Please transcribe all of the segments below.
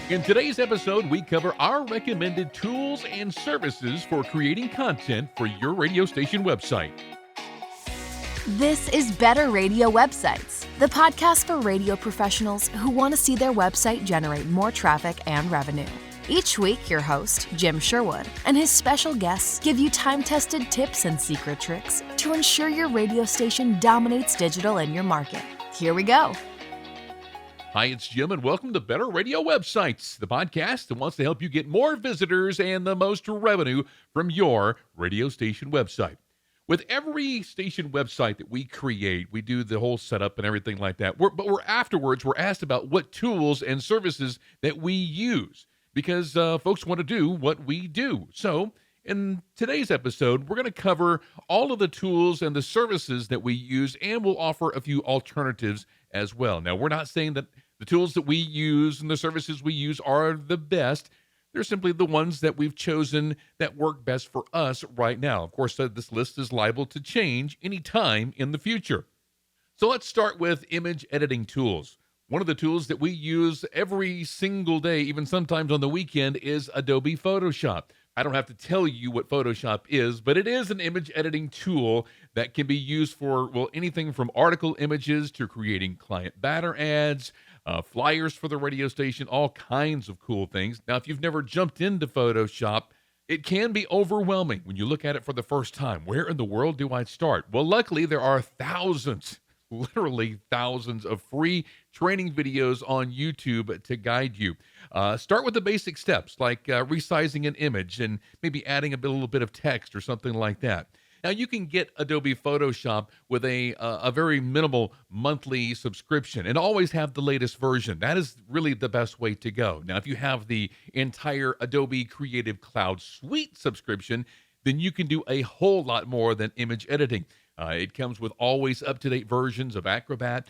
In today's episode, we cover our recommended tools and services for creating content for your radio station website. This is Better Radio Websites, the podcast for radio professionals who want to see their website generate more traffic and revenue. Each week, your host, Jim Sherwood, and his special guests give you time-tested tips and secret tricks to ensure your radio station dominates digital in your market. Here we go. Hi, it's Jim, and welcome to Better Radio Websites, the podcast that wants to help you get more visitors and the most revenue from your radio station website. With every station website that we create, we do the whole setup and everything like that. But afterwards, we're asked about what tools and services that we use because folks want to do what we do. So in today's episode, we're going to cover all of the tools and the services that we use, and we'll offer a few alternatives as well. Now, we're not saying that the tools that we use and the services we use are the best. They're simply the ones that we've chosen that work best for us right now. Of course, this list is liable to change anytime in the future. So let's start with image editing tools. One of the tools that we use every single day, even sometimes on the weekend, is Adobe Photoshop. I don't have to tell you what Photoshop is, but it is an image editing tool that can be used for, anything from article images to creating client banner ads, flyers for the radio station, all kinds of cool things. Now, if you've never jumped into Photoshop, it can be overwhelming when you look at it for the first time. Where in the world do I start? Well, luckily, there are thousands, literally thousands of free training videos on YouTube to guide you. Start with the basic steps like resizing an image and maybe adding a little bit of text or something like that. Now, you can get Adobe Photoshop with a very minimal monthly subscription and always have the latest version. That is really the best way to go. Now, if you have the entire Adobe Creative Cloud Suite subscription, then you can do a whole lot more than image editing. It comes with always up-to-date versions of Acrobat,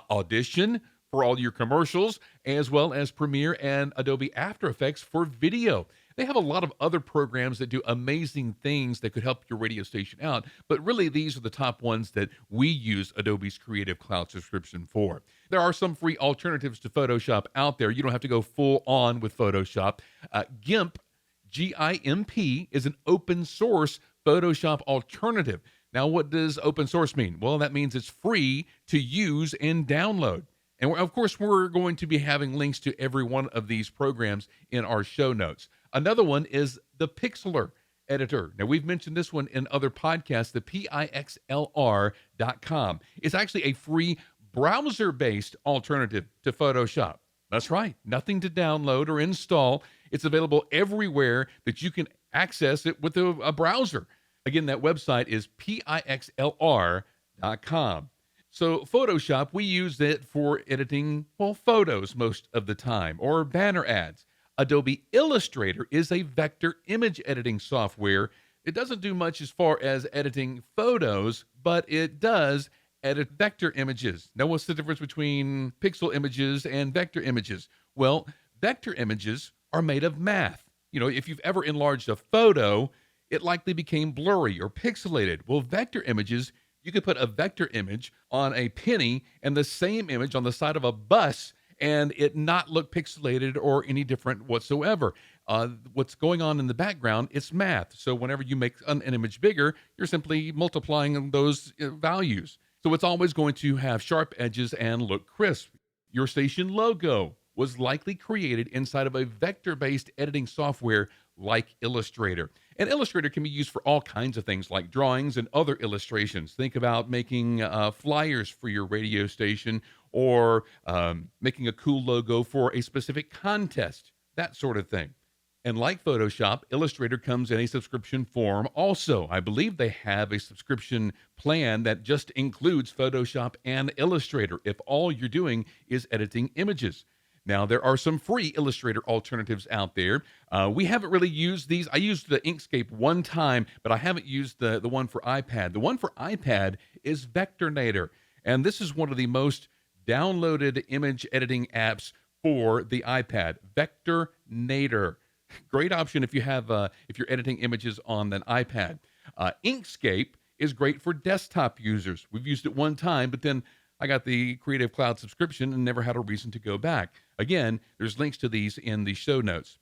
Audition for all your commercials, as well as Premiere and Adobe After Effects for video. They have a lot of other programs that do amazing things that could help your radio station out, but really these are the top ones that we use Adobe's Creative Cloud subscription for. There are some free alternatives to Photoshop out there. You don't have to go full on with Photoshop. GIMP, G-I-M-P, is an open source Photoshop alternative. Now, what does open source mean? Well, that means it's free to use and download. And of course, we're going to be having links to every one of these programs in our show notes. Another one is the Pixlr editor. Now, we've mentioned this one in other podcasts, the Pixlr.com. It's actually a free browser-based alternative to Photoshop. That's right, nothing to download or install. It's available everywhere that you can access it with a browser. Again, that website is Pixlr.com. So Photoshop, we use it for editing, photos most of the time, or banner ads. Adobe Illustrator is a vector image editing software. It doesn't do much as far as editing photos, but it does edit vector images. Now, what's the difference between pixel images and vector images? Well, vector images are made of math. If you've ever enlarged a photo, it likely became blurry or pixelated. Well, vector images, you could put a vector image on a penny and the same image on the side of a bus and it not look pixelated or any different whatsoever. What's going on in the background, it's math. So whenever you make an image bigger, you're simply multiplying those values. So it's always going to have sharp edges and look crisp. Your station logo was likely created inside of a vector-based editing software like Illustrator. And Illustrator can be used for all kinds of things like drawings and other illustrations. Think about making flyers for your radio station or making a cool logo for a specific contest, that sort of thing. And like Photoshop, Illustrator comes in a subscription form also. I believe they have a subscription plan that just includes Photoshop and Illustrator if all you're doing is editing images. Now, there are some free Illustrator alternatives out there. We haven't really used these. I used the Inkscape one time, but I haven't used the one for iPad. The one for iPad is Vectornator, and this is one of the most downloaded image editing apps for the iPad. Vectornator. Great option if you're editing images on an iPad. Inkscape is great for desktop users. We've used it one time, but then I got the Creative Cloud subscription and never had a reason to go back. Again, there's links to these in the show notes.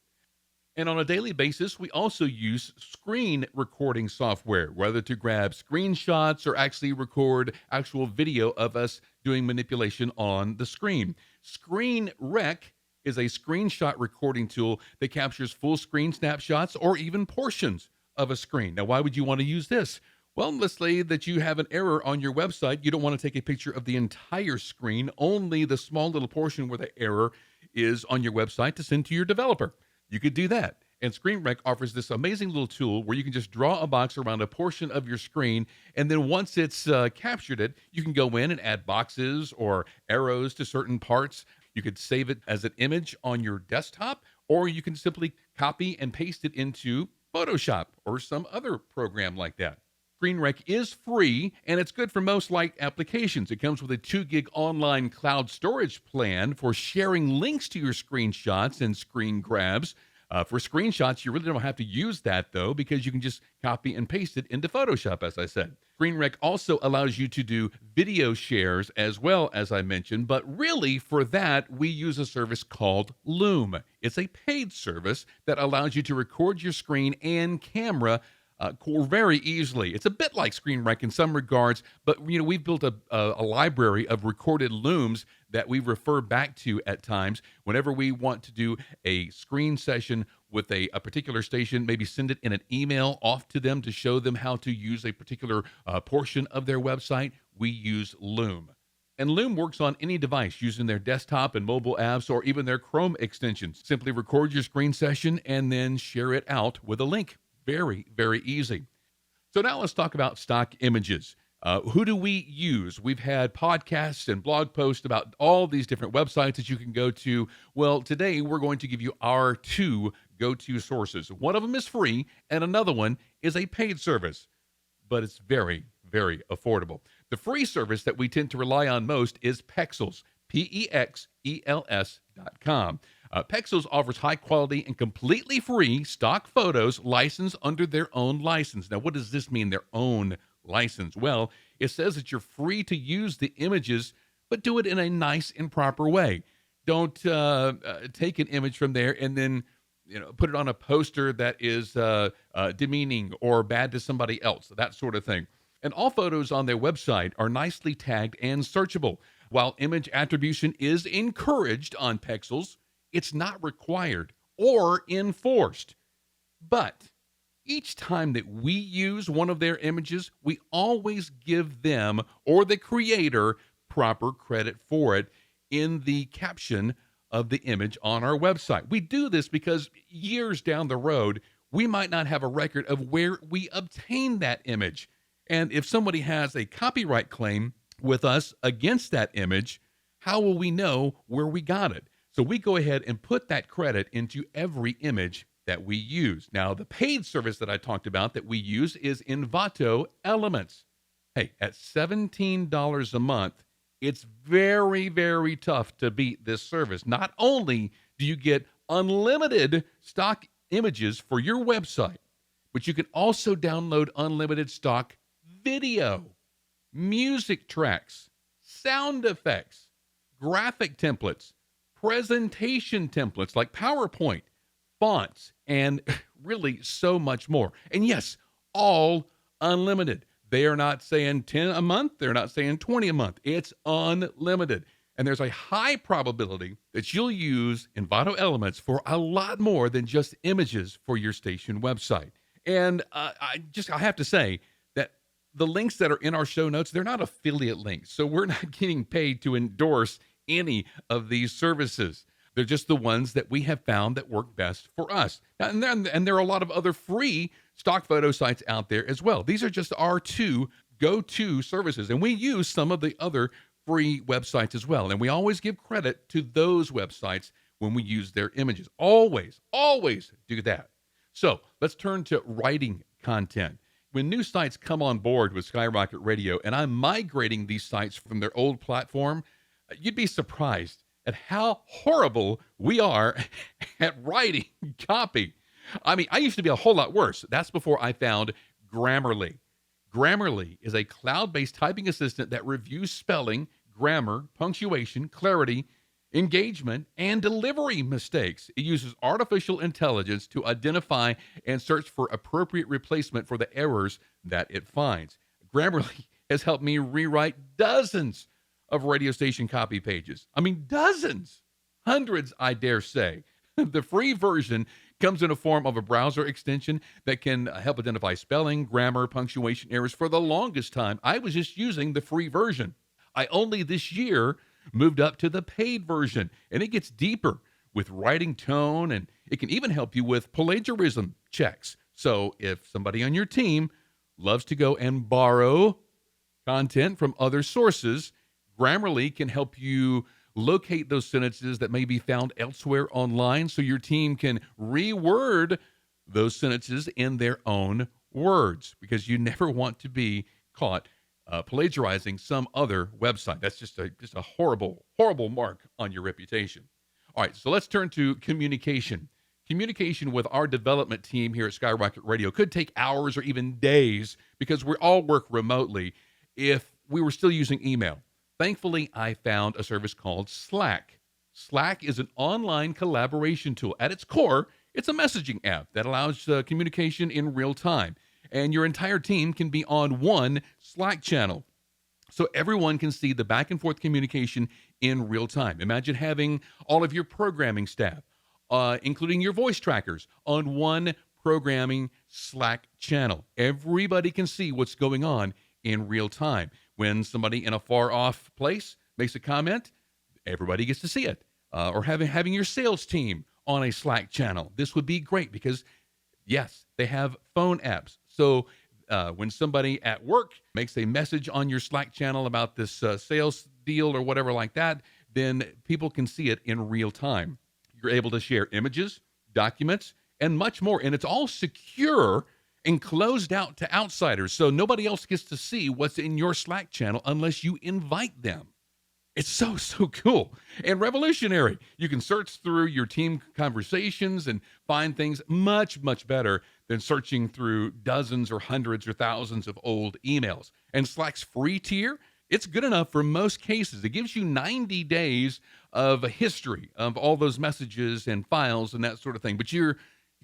And on a daily basis, we also use screen recording software, whether to grab screenshots or actually record actual video of us doing manipulation on the screen. Screen Rec is a screenshot recording tool that captures full screen snapshots or even portions of a screen. Now, why would you want to use this? Well, let's say that you have an error on your website. You don't want to take a picture of the entire screen, only the small little portion where the error is on your website to send to your developer. You could do that. And ScreenRec offers this amazing little tool where you can just draw a box around a portion of your screen, and then once it's captured it, you can go in and add boxes or arrows to certain parts. You could save it as an image on your desktop, or you can simply copy and paste it into Photoshop or some other program like that. ScreenRec is free, and it's good for most light applications. It comes with a 2 gig online cloud storage plan for sharing links to your screenshots and screen grabs. For screenshots, you really don't have to use that, though, because you can just copy and paste it into Photoshop, as I said. ScreenRec also allows you to do video shares as well, as I mentioned, but really for that, we use a service called Loom. It's a paid service that allows you to record your screen and camera very easily. It's a bit like ScreenRec in some regards, but we've built a library of recorded looms that we refer back to at times whenever we want to do a screen session with a particular station, maybe send it in an email off to them to show them how to use a particular portion of their website. We use Loom. And Loom works on any device using their desktop and mobile apps or even their Chrome extensions. Simply record your screen session and then share it out with a link. Very, very easy. So now let's talk about stock images. Who do we use? We've had podcasts and blog posts about all these different websites that you can go to. Well, today we're going to give you our 2 go-to sources. One of them is free, and another one is a paid service, but it's very, very affordable. The free service that we tend to rely on most is Pexels, Pexels.com. Pexels offers high-quality and completely free stock photos licensed under their own license. Now, what does this mean, their own license? Well, it says that you're free to use the images, but do it in a nice and proper way. Don't take an image from there and then put it on a poster that is demeaning or bad to somebody else, that sort of thing. And all photos on their website are nicely tagged and searchable. While image attribution is encouraged on Pexels, it's not required or enforced. But each time that we use one of their images, we always give them or the creator proper credit for it in the caption of the image on our website. We do this because years down the road, we might not have a record of where we obtained that image. And if somebody has a copyright claim with us against that image, how will we know where we got it? So we go ahead and put that credit into every image that we use. Now, the paid service that I talked about that we use is Envato Elements. Hey, at $17 a month, it's very, very tough to beat this service. Not only do you get unlimited stock images for your website, but you can also download unlimited stock video, music tracks, sound effects, graphic templates, presentation templates like PowerPoint, fonts, and really so much more. And yes, all unlimited. They are not saying 10 a month. They're not saying 20 a month. It's unlimited. And there's a high probability that you'll use Envato Elements for a lot more than just images for your station website. And I have to say that the links that are in our show notes, they're not affiliate links. So we're not getting paid to endorse any of these services. They're just the ones that we have found that work best for us. And there are a lot of other free stock photo sites out there as well. These are just our 2 go-to services, and we use some of the other free websites as well. And we always give credit to those websites when we use their images. Always, always do that. So let's turn to writing content. When new sites come on board with Skyrocket Radio, and I'm migrating these sites from their old platform, you'd be surprised at how horrible we are at writing copy. I mean, I used to be a whole lot worse. That's before I found Grammarly. Grammarly is a cloud-based typing assistant that reviews spelling, grammar, punctuation, clarity, engagement, and delivery mistakes. It uses artificial intelligence to identify and search for appropriate replacement for the errors that it finds. Grammarly has helped me rewrite dozens of radio station copy pages. I mean, dozens, hundreds, I dare say. The free version comes in a form of a browser extension that can help identify spelling, grammar, punctuation errors. For the longest time, I was just using the free version. I only this year moved up to the paid version, and it gets deeper with writing tone, and it can even help you with plagiarism checks. So if somebody on your team loves to go and borrow content from other sources, Grammarly can help you locate those sentences that may be found elsewhere online so your team can reword those sentences in their own words, because you never want to be caught plagiarizing some other website. That's just a horrible, horrible mark on your reputation. All right, so let's turn to communication. Communication with our development team here at Skyrocket Radio could take hours or even days because we all work remotely if we were still using email. Thankfully, I found a service called Slack. Slack is an online collaboration tool. At its core, it's a messaging app that allows communication in real time, and your entire team can be on one Slack channel. So everyone can see the back and forth communication in real time. Imagine having all of your programming staff, including your voice trackers, on one programming Slack channel. Everybody can see what's going on in real time. When somebody in a far off place makes a comment, everybody gets to see it. Or having your sales team on a Slack channel. This would be great because, yes, they have phone apps. So when somebody at work makes a message on your Slack channel about this sales deal or whatever like that, then people can see it in real time. You're able to share images, documents, and much more. And it's all secure and closed out to outsiders, so nobody else gets to see what's in your Slack channel unless you invite them. It's so cool and revolutionary. You can search through your team conversations and find things much better than searching through dozens or hundreds or thousands of old emails. And Slack's free tier, it's good enough for most cases. It gives you 90 days of a history of all those messages and files and that sort of thing. But you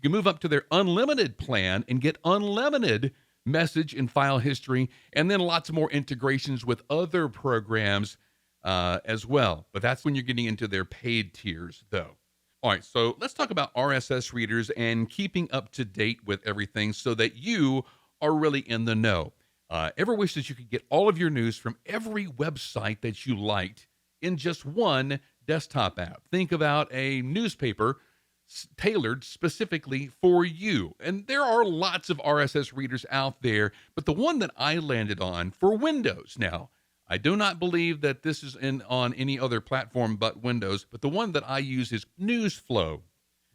can move up to their unlimited plan and get unlimited message and file history, and then lots more integrations with other programs as well. But that's when you're getting into their paid tiers, though. All right, so let's talk about RSS readers and keeping up to date with everything so that you are really in the know. Ever wish that you could get all of your news from every website that you liked in just one desktop app? Think about a newspaper tailored specifically for you. And there are lots of RSS readers out there, but the one that I landed on for Windows. Now, I do not believe that this is on any other platform but Windows, but the one that I use is NewsFlow.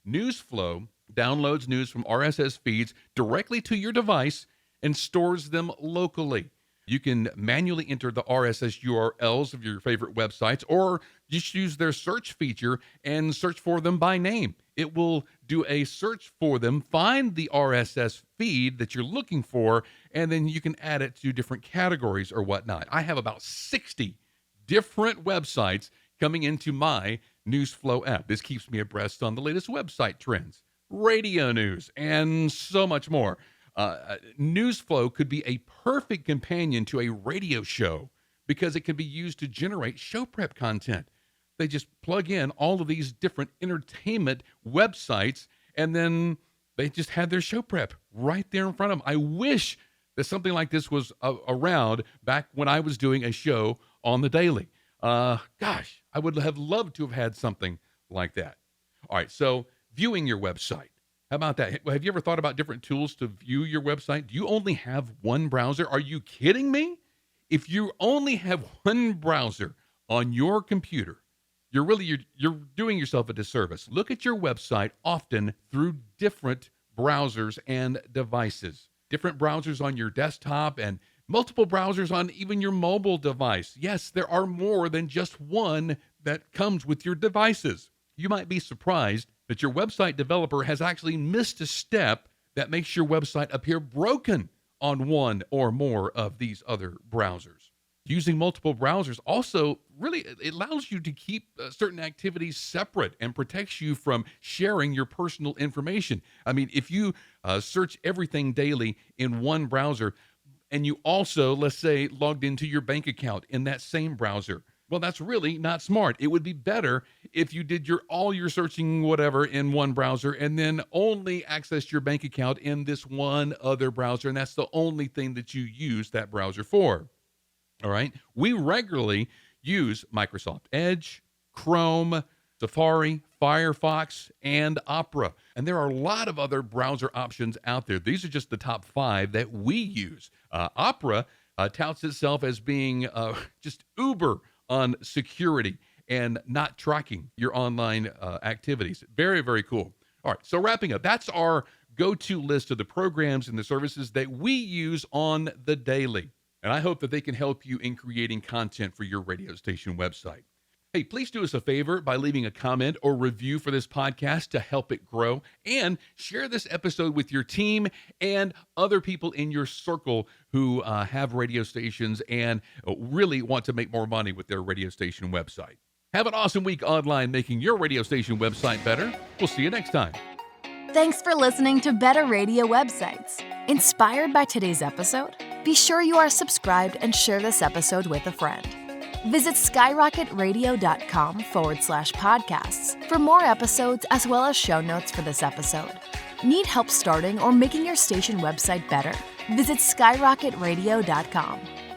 NewsFlow downloads news from RSS feeds directly to your device and stores them locally. You can manually enter the RSS URLs of your favorite websites, or just use their search feature and search for them by name. It will do a search for them, find the RSS feed that you're looking for, and then you can add it to different categories or whatnot. I have about 60 different websites coming into my NewsFlow app. This keeps me abreast on the latest website trends, radio news, and so much more. NewsFlow could be a perfect companion to a radio show because it can be used to generate show prep content. They just plug in all of these different entertainment websites, and then they just have their show prep right there in front of them. I wish that something like this was around back when I was doing a show on the daily. Gosh, I would have loved to have had something like that. All right, so viewing your website. How about that? Have you ever thought about different tools to view your website? Do you only have one browser? Are you kidding me? If you only have one browser on your computer, you're doing yourself a disservice. Look at your website often through different browsers and devices. Different browsers on your desktop and multiple browsers on even your mobile device. Yes, there are more than just one that comes with your devices. You might be surprised that your website developer has actually missed a step that makes your website appear broken on one or more of these other browsers. Using multiple browsers also really it allows you to keep certain activities separate and protects you from sharing your personal information. I mean, if you search everything daily in one browser and you also, let's say, logged into your bank account in that same browser, well, that's really not smart. It would be better if you did all your searching whatever in one browser and then only accessed your bank account in this one other browser, and that's the only thing that you use that browser for. All right. We regularly use Microsoft Edge, Chrome, Safari, Firefox, and Opera. And there are a lot of other browser options out there. These are just the top 5 that we use. Opera touts itself as being just uber on security and not tracking your online activities. Very, very cool. All right. So wrapping up, that's our go-to list of the programs and the services that we use on the daily. And I hope that they can help you in creating content for your radio station website. Hey, please do us a favor by leaving a comment or review for this podcast to help it grow, and share this episode with your team and other people in your circle who have radio stations and really want to make more money with their radio station website. Have an awesome week online making your radio station website better. We'll see you next time. Thanks for listening to Better Radio Websites. Inspired by today's episode? Be sure you are subscribed and share this episode with a friend. Visit skyrocketradio.com/podcasts for more episodes as well as show notes for this episode. Need help starting or making your station website better? Visit skyrocketradio.com.